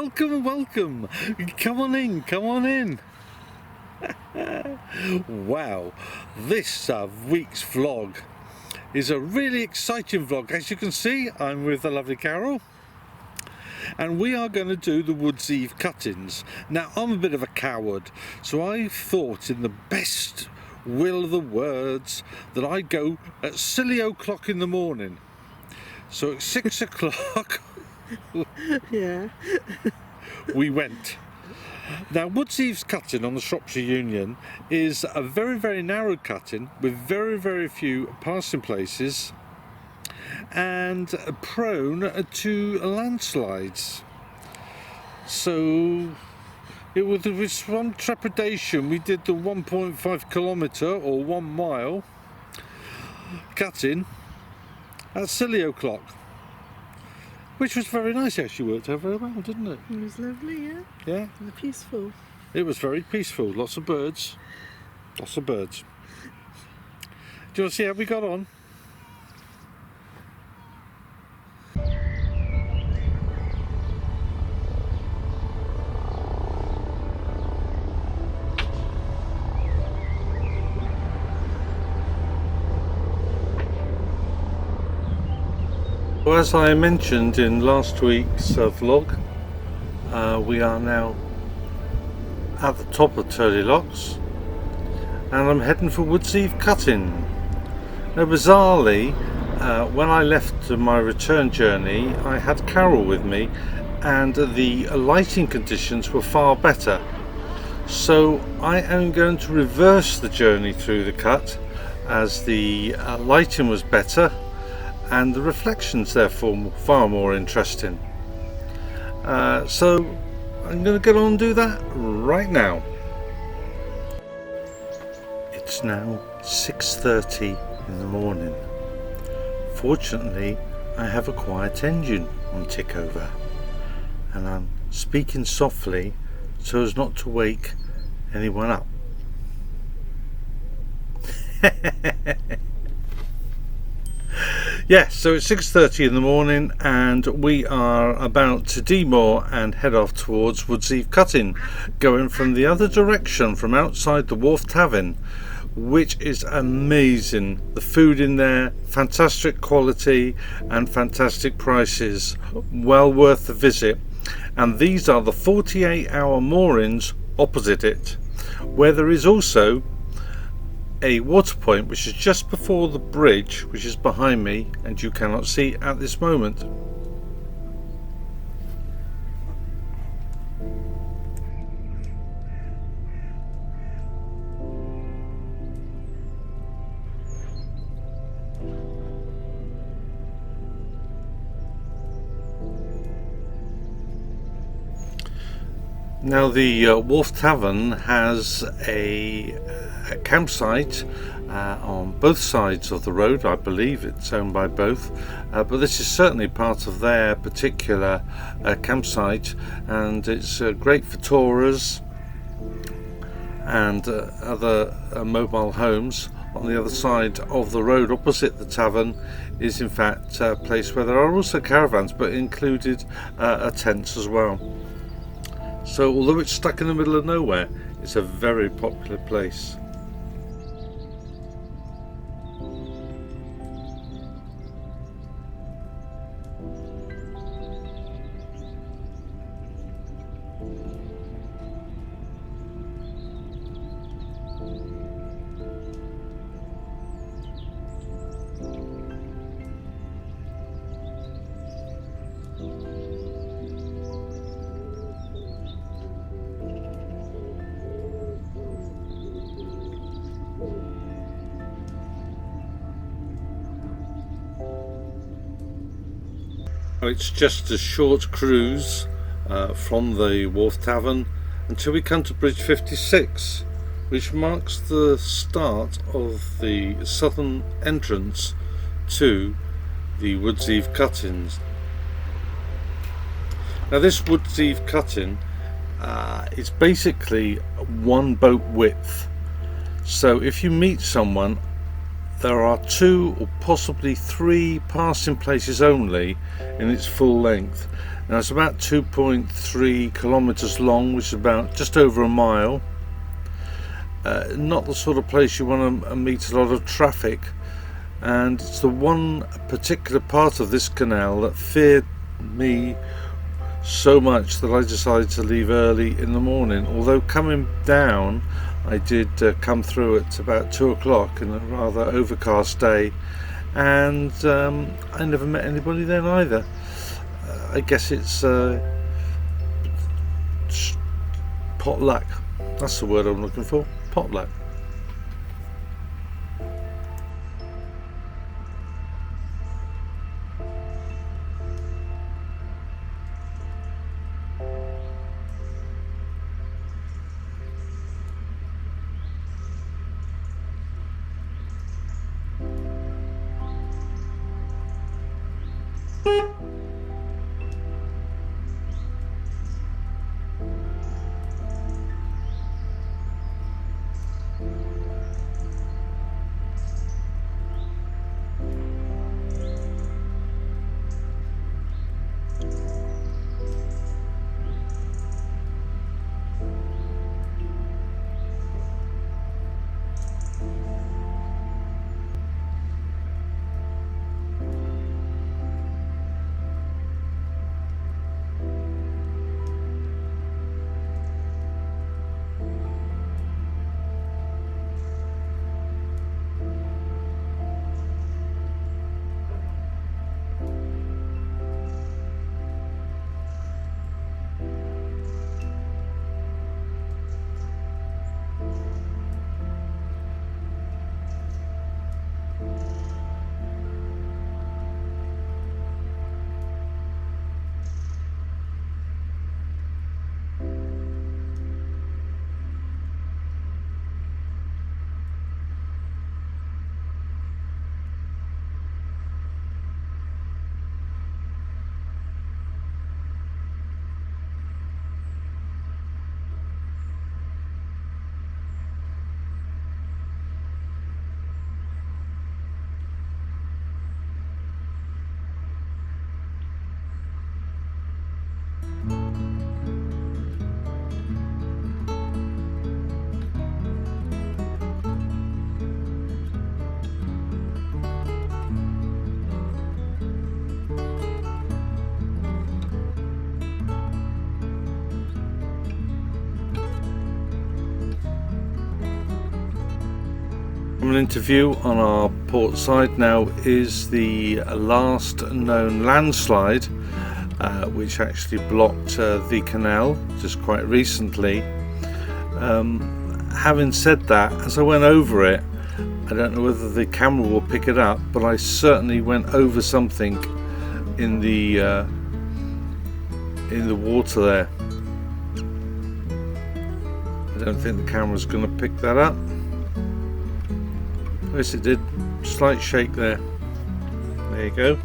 welcome, welcome. Come on in, come on in. Wow, this week's vlog is a really exciting vlog. As you can see, I'm with the lovely Carol, and we are going to do the Woodseaves cuttings. Now, I'm a bit of a coward, so I thought, in the best will of the words, that I'd go at silly o'clock in the morning. So at 6 o'clock yeah. we went. Now, Woodseaves Cutting on the Shropshire Union is a very, very narrow cutting with very, very few passing places and prone to landslides. So it was with some trepidation we did the 1.5 kilometre or 1 mile cutting at silly o'clock, which was very nice. Actually worked out very well, didn't it? It was lovely, yeah. Yeah. It was peaceful. It was very peaceful. Lots of birds. Lots of birds. Do you want to see how we got on? Well, as I mentioned in last week's vlog, we are now at the top of Turley Locks and I'm heading for Woodseaves Cutting. Now, bizarrely, when I left my return journey, I had Carol with me and the lighting conditions were far better. So I am going to reverse the journey through the cut as the lighting was better and the reflections therefore far more interesting. So I'm going to get on and do that right now. It's now 6:30 in the morning. Fortunately, I have a quiet engine on tick over and I'm speaking softly so as not to wake anyone up. Yes, so it's 6:30 in the morning and we are about to demoor and head off towards Woodseaves Cutting, going from the other direction from outside the Wharf Tavern, which is amazing. The food in there, fantastic quality and fantastic prices, well worth the visit. And these are the 48-hour moorings opposite it, where there is also a water point which is just before the bridge, which is behind me and you cannot see at this moment. Now, the Wharf Tavern has a campsite on both sides of the road. I believe it's owned by both, but this is certainly part of their particular campsite, and it's great for tourers and other mobile homes. On the other side of the road opposite the tavern is in fact a place where there are also caravans, but included tents as well. So although it's stuck in the middle of nowhere, it's a very popular place. It's just a short cruise from the Wharf Tavern until we come to Bridge 56, which marks the start of the southern entrance to the Woodseaves Cuttings. Now, this Woodseaves Cutting is basically one boat width. So if you meet someone, there are 2 or possibly 3 passing places only in its full length. Now it's about 2.3 kilometres long, which is about just over a mile. Not the sort of place you want to meet a lot of traffic, and it's the one particular part of this canal that feared me so much that I decided to leave early in the morning. Although coming down, I did come through at about 2 o'clock in a rather overcast day, and I never met anybody then either. I guess it's potluck. That's the word I'm looking for. Potluck. An interview on our port side now is the last known landslide, which actually blocked the canal just quite recently. Having said that, as I went over it, I don't know whether the camera will pick it up, but I certainly went over something in the water there. I don't think the camera's going to pick that up. Yes, it did. Slight shake there. There you go.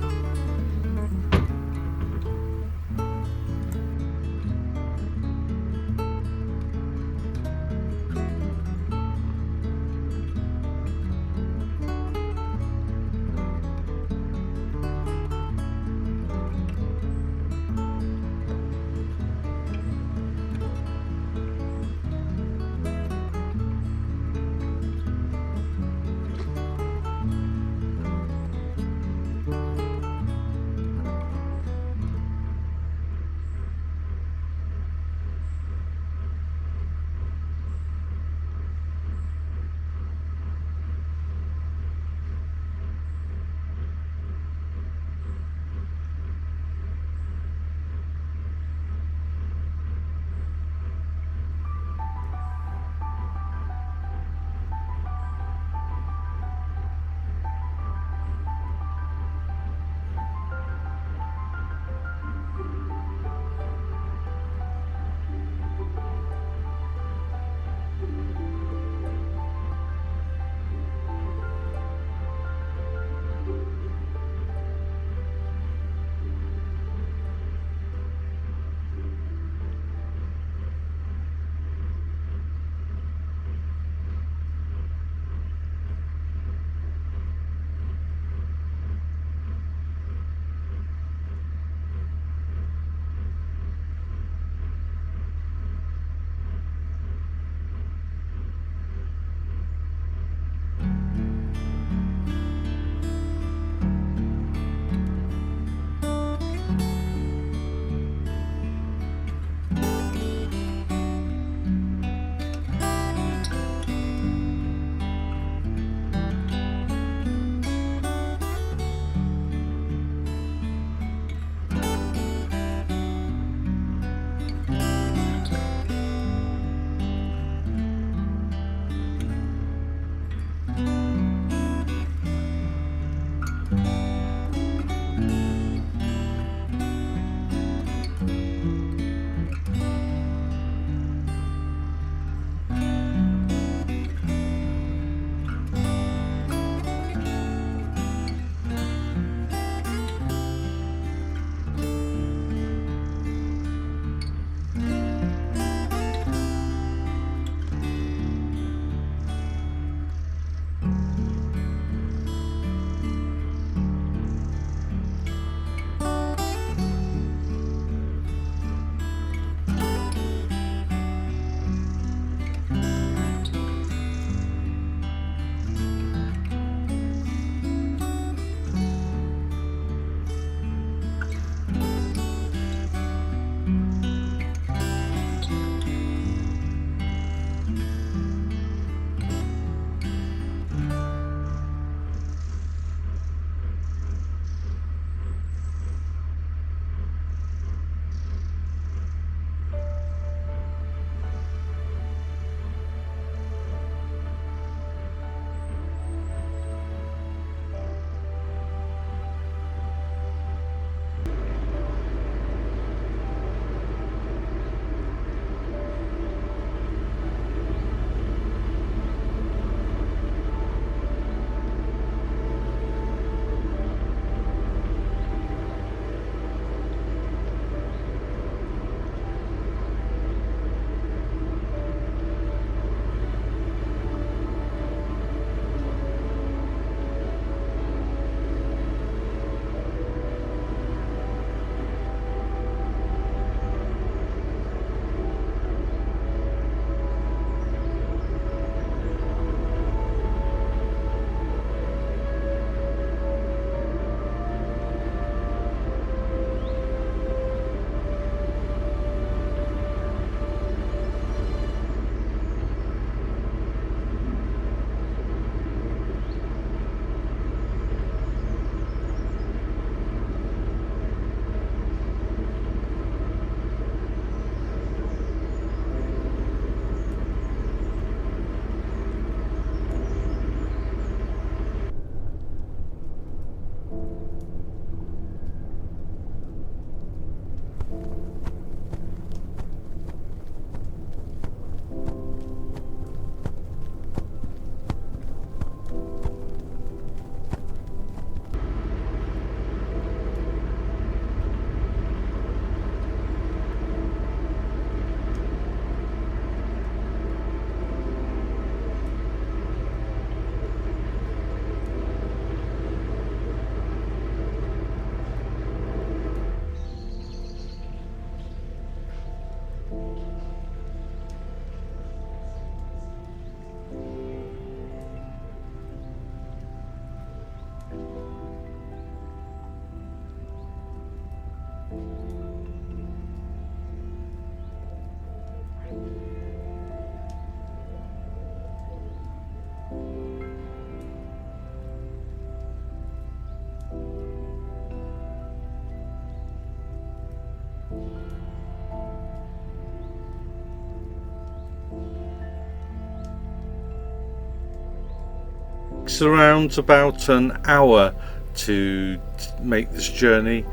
It's around about an hour to make this journey,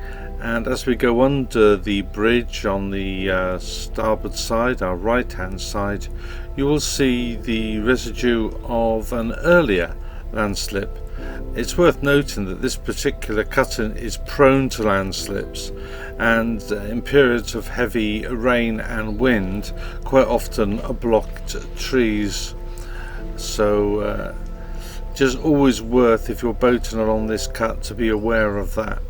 and as we go under the bridge on the starboard side, our right hand side, you will see the residue of an earlier landslip. It's worth noting that this particular cutting is prone to landslips, and in periods of heavy rain and wind quite often blocked trees. So just always worth, if you're boating along this cut, to be aware of that.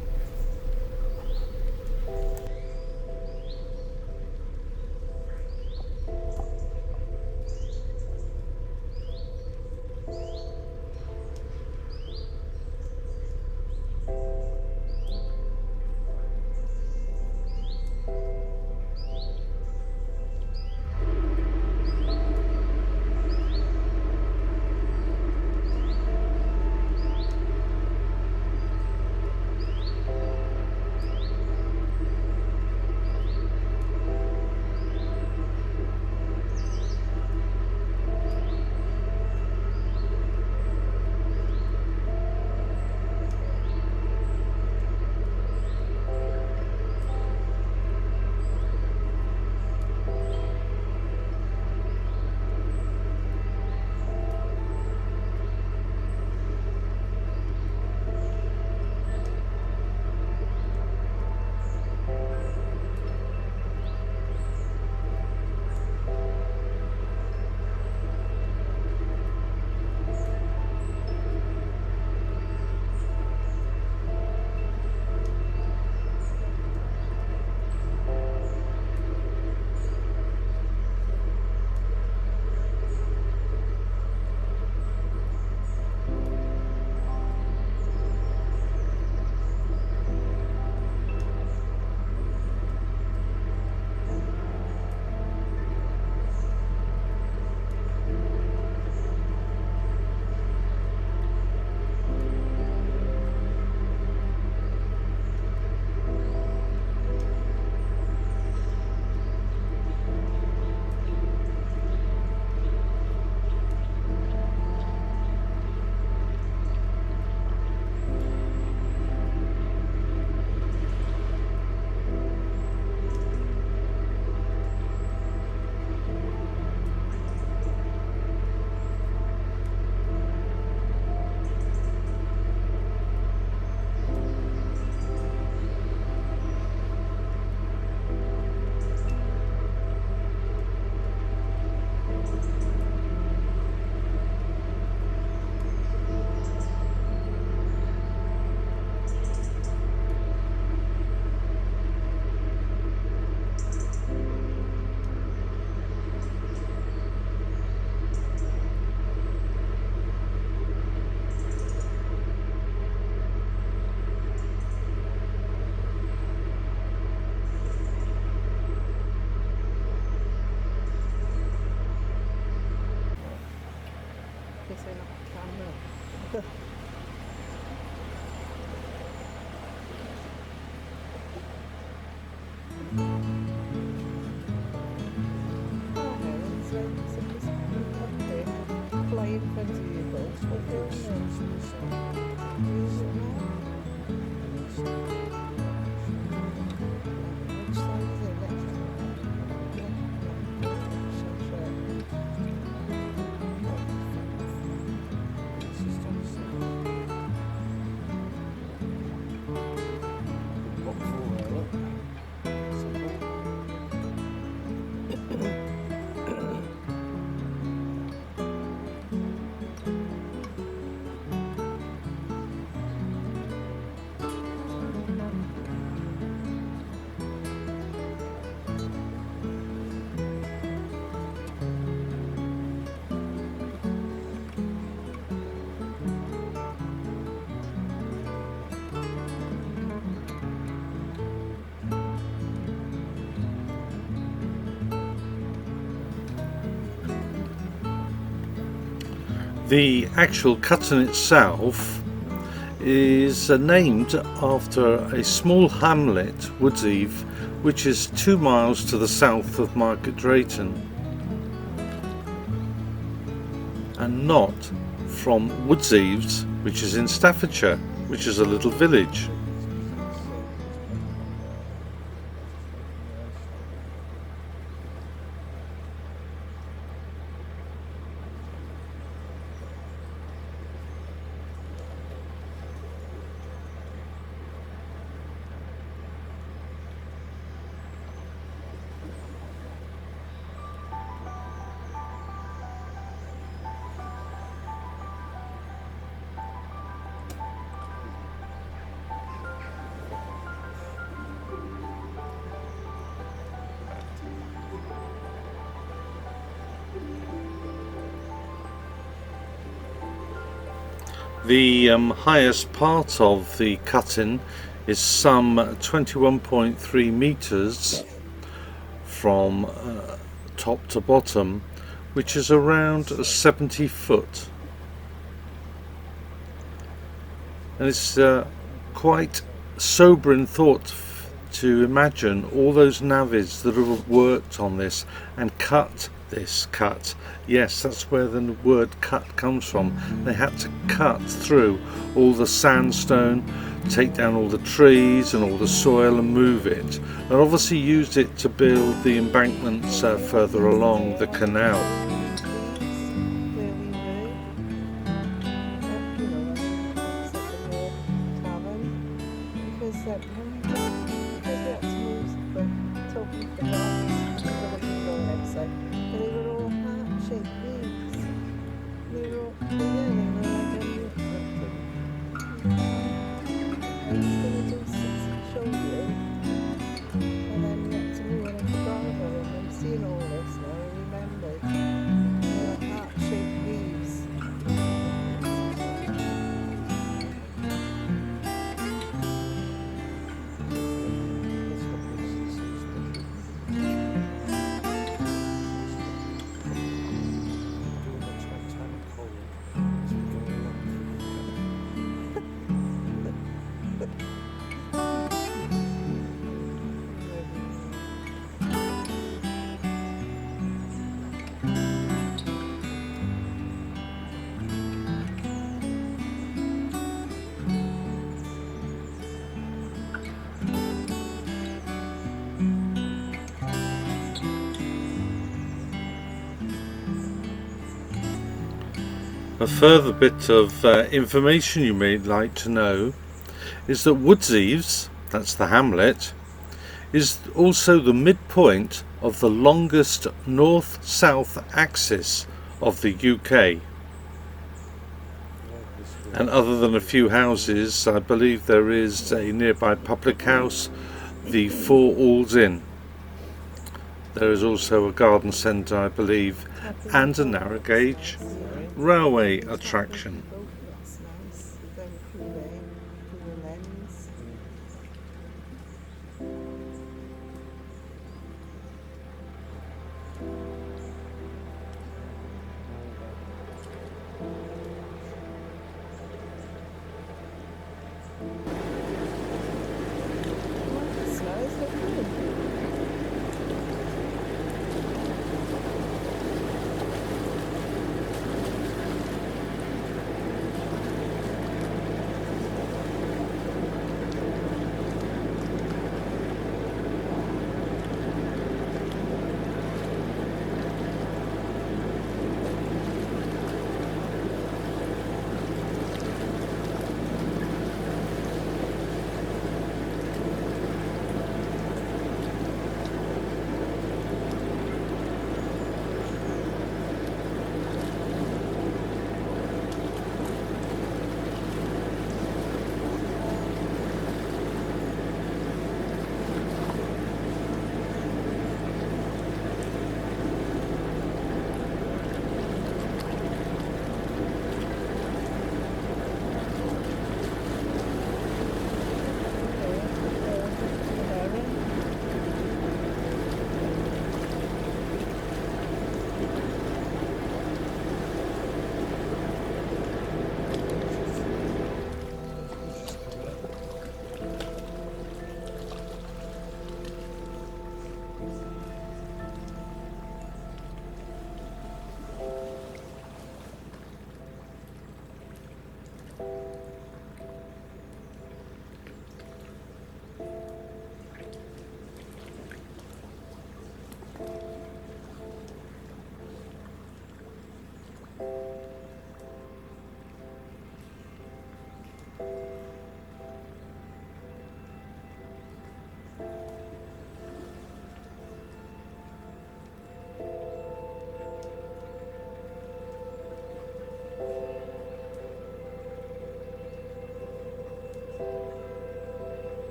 The actual cutting itself is named after a small hamlet, Woodseaves, which is 2 miles to the south of Market Drayton, and not from Woodseaves, which is in Staffordshire, which is a little village. The highest part of the cutting is some 21.3 metres from top to bottom, which is around 70 foot. And it's quite sobering thought to imagine all those navvies that have worked on this and cut this cut. Yes, that's where the word cut comes from. They had to cut through all the sandstone, take down all the trees and all the soil and move it, and obviously used it to build the embankments further along the canal. A further bit of information you may like to know is that Woodseaves, that's the hamlet, is also the midpoint of the longest north-south axis of the UK. And other than a few houses, I believe there is a nearby public house, the Four Alls Inn. There is also a garden centre, I believe, and a narrow gauge railway attraction.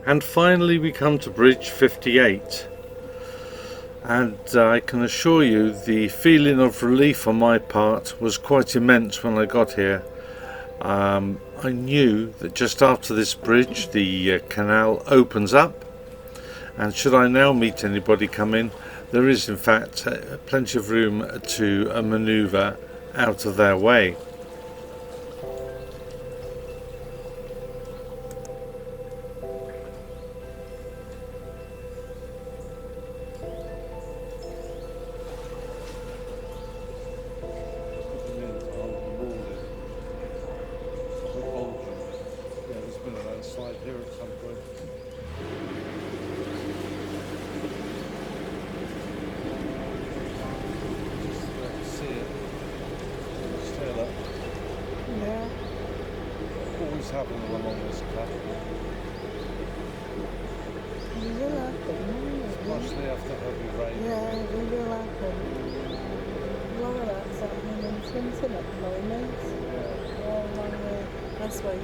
And finally we come to bridge 58, and I can assure you the feeling of relief on my part was quite immense when I got here. I knew that just after this bridge the canal opens up, and should I now meet anybody coming, there is in fact plenty of room to manoeuvre out of their way. Happen along this cut. It will happen, Especially after heavy rain. yeah, it will happen. A lot of that's happening in Swinton at the moment. Yeah. All along there. That's why you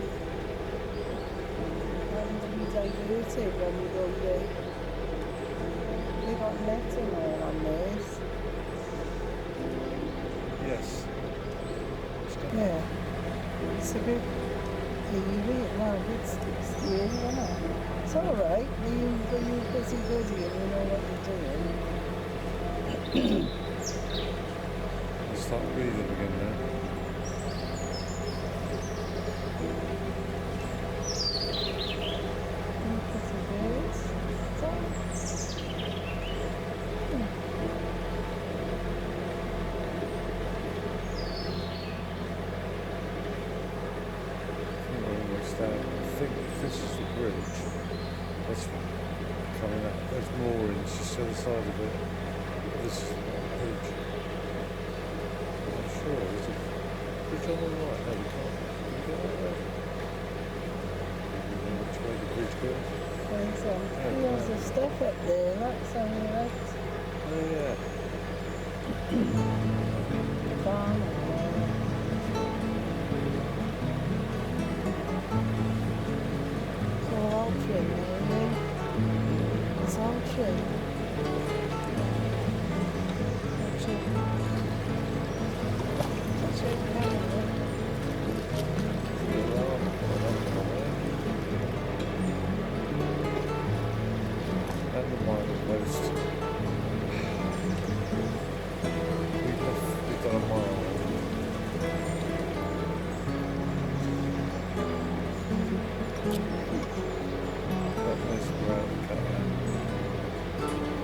diverted when we go there. They got netting all on this. Yes. Yeah. It's a bit eerie, well, it's eerie, isn't it? It's alright, you busy and you know what you're doing. I'll start breathing again now. Pretty birds. I think this is the bridge. That's coming up. There's moorings just to the side of it. This is the bridge. I'm not sure. Is it bridge on the right? No, we can't. Can we go that way? I don't know which way the bridge goes. There's some fields of stuff up there. That's on the right. Oh yeah. Farm. All trim, it's all trim. And the minor post. We've done a mile.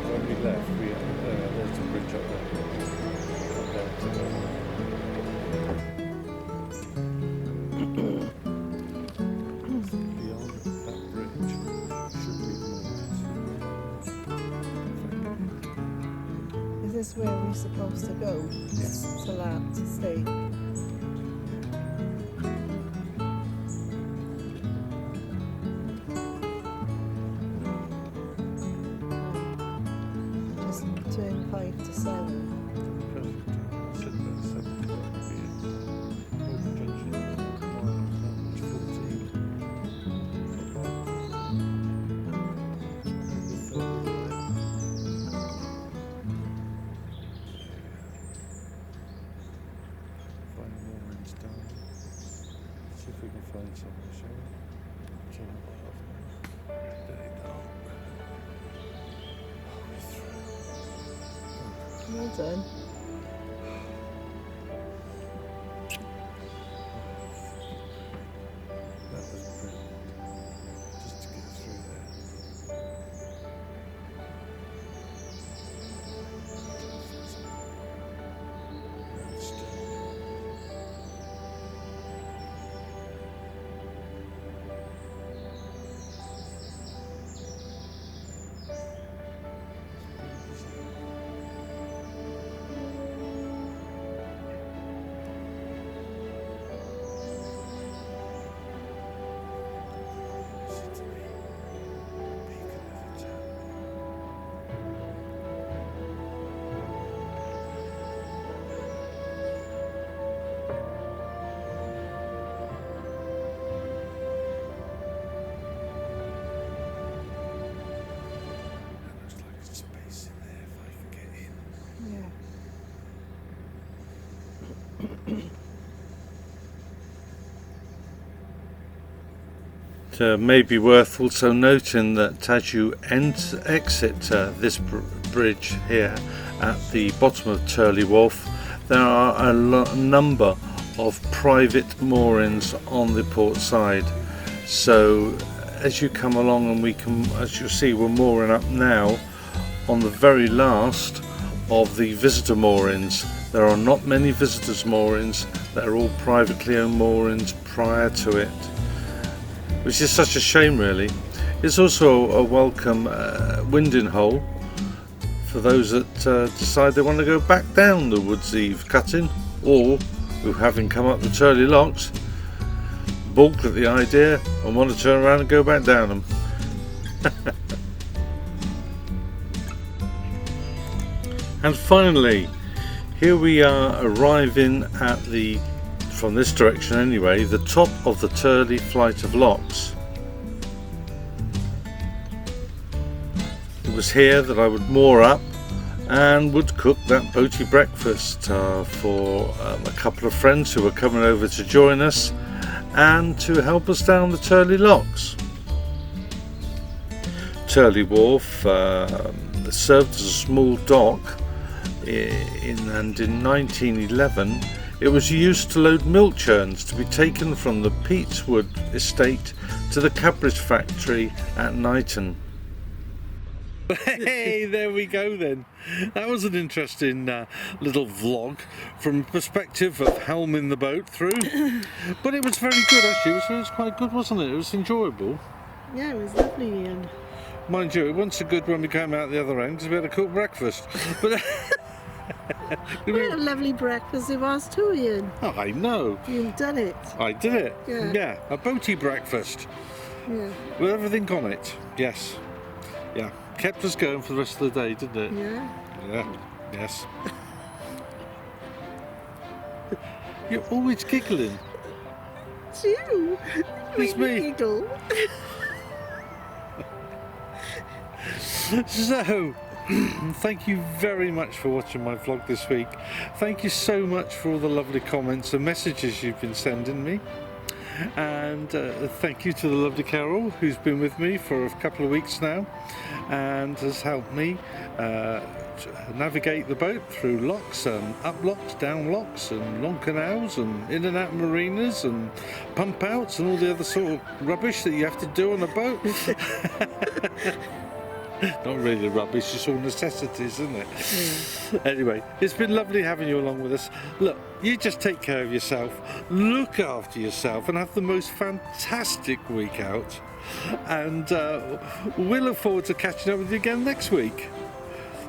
When we left, there's a bridge up there. Come down to beyond that bridge should be moors. Is this where we're supposed to go? Yes. To land, to stay? Turn 5 to 7. Perfect. Sit there at 7 o'clock. Road junction. 14. Find moorings down. See if we can find something, shall we? Turn it off. There you go. Well done. That was brilliant. Just to get through there. It may be worth also noting that as you exit this bridge here at the bottom of Turley Wharf, there are a number of private moorings on the port side. So as you come along, and as you see, we're mooring up now on the very last of the visitor moorings. There are not many visitors moorings, they're all privately owned moorings prior to it, which is such a shame really. It's also a welcome winding hole for those that decide they want to go back down the Woodseaves Cutting, or who, having come up the Turley Locks, balked at the idea and want to turn around and go back down them. And finally, here we are arriving at from this direction anyway, the top of the Turley flight of locks. It was here that I would moor up and would cook that boaty breakfast for a couple of friends who were coming over to join us and to help us down the Turley Locks. Turley Wharf served as a small dock, and in 1911 it was used to load milk churns to be taken from the Peatswood estate to the Cadbury's factory at Knighton. Hey, there we go then. That was an interesting little vlog from the perspective of helming the boat through. But it was very good actually, it was quite good, wasn't it? It was enjoyable. Yeah, it was lovely, Ian. Mind you, it wasn't so good when we came out the other end because we had to cook breakfast. But we had a lovely breakfast it was too, Ian. Oh, I know. You've done it. I did it. Yeah. A boaty breakfast. Yeah. With everything on it. Yes. Yeah. Kept us going for the rest of the day, didn't it? Yeah. Yeah. Yes. You're always giggling. It's you. It's me. Giggle. So, thank you very much for watching my vlog this week. Thank you so much for all the lovely comments and messages you've been sending me. And thank you to the lovely Carol, who's been with me for a couple of weeks now and has helped me navigate the boat through locks and up locks, down locks and long canals and in and out marinas and pump outs and all the other sort of rubbish that you have to do on a boat. Not really rubbish, it's all necessities, isn't it? Yeah. Anyway, it's been lovely having you along with us. Look, you just take care of yourself, look after yourself and have the most fantastic week out. And we'll look forward to catching up with you again next week.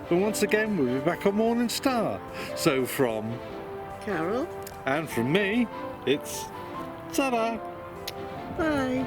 And once again, we'll be back on Morning Star. So from Carol and from me, it's ta-da! Bye.